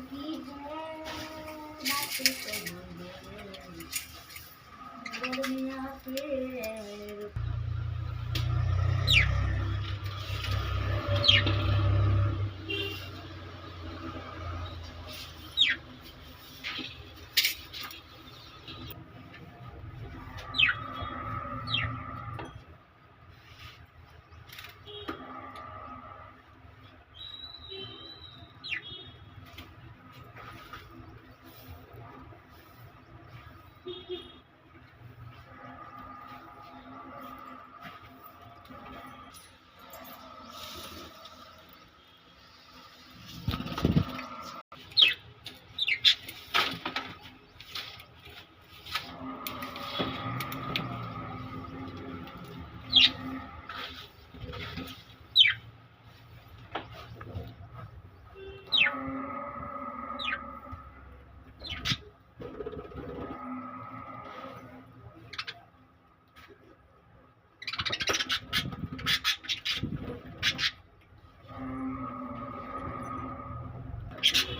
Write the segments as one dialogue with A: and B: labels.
A: की है बातें करेंगे दुनिया के।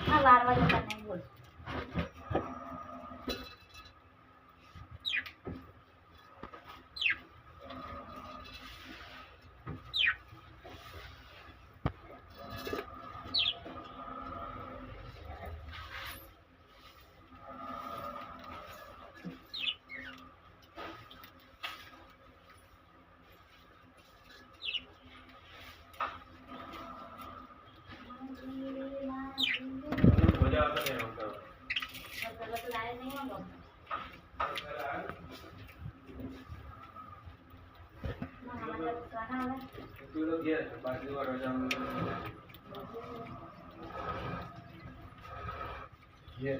A: हाँ बार बार करना नहीं बोल।
B: मजा आता नहीं होता
A: गलत लाए नहीं होगा। हमारा खाना है
B: तू लोग ये बाकी बार जाम ये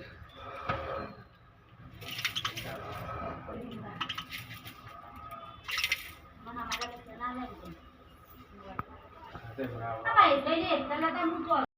A: हमारा खाना है।
B: खाते बराबर
A: apa itu ini? Ternyata muncul.